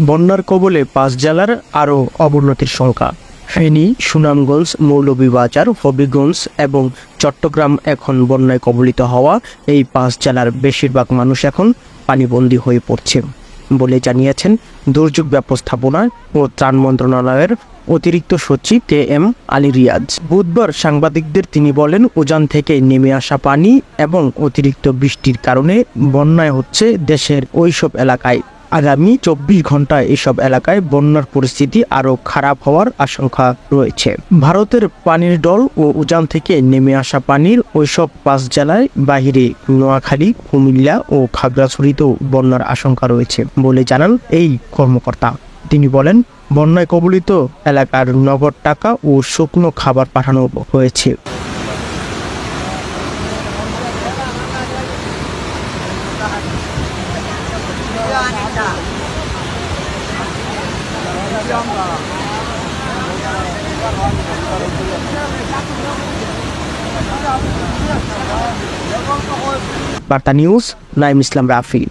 বন্যার কবলে ৫ জেলার আরও অবনতির শঙ্কা। ফেনী, সুনামগঞ্জ, মৌলভীবাজার, হবিগঞ্জ এবং চট্টগ্রাম এখন বন্যায় কবলিত হওয়া এই ৫ জেলার বেশিরভাগ মানুষ এখন পানিবন্দী হয়ে পড়ছে বলে জানিয়েছেন দুর্যোগ ব্যবস্থাপনা ও ত্রাণ মন্ত্রণালয়ের অতিরিক্ত সচিব KM আলী রিয়াজ। বুধবার সাংবাদিকদের তিনি বলেন, উজান থেকে নেমে আসা পানি এবং অতিরিক্ত বৃষ্টির কারণে বন্যায় হচ্ছে দেশের ওইসব এলাকায়। আগামী ২৪ ঘন্টায় এসব এলাকায় বন্যার পরিস্থিতি আরও খারাপ হওয়ার আশঙ্কা রয়েছে। ভারতের পানির ডল ও উজান থেকে নেমে আসা পানির ওইসব ৫ জেলায় বাহিরে নোয়াখালী, কুমিল্লা ও খাগড়াছড়িতেও বন্যার আশঙ্কা রয়েছে বলে জানান এই কর্মকর্তা। তিনি বলেন, বন্যায় কবলিত এলাকার নগদ টাকা ও শুকনো খাবার পাঠানো হয়েছে। বার্তা নিউজ, নাইম ইসলাম রাফি।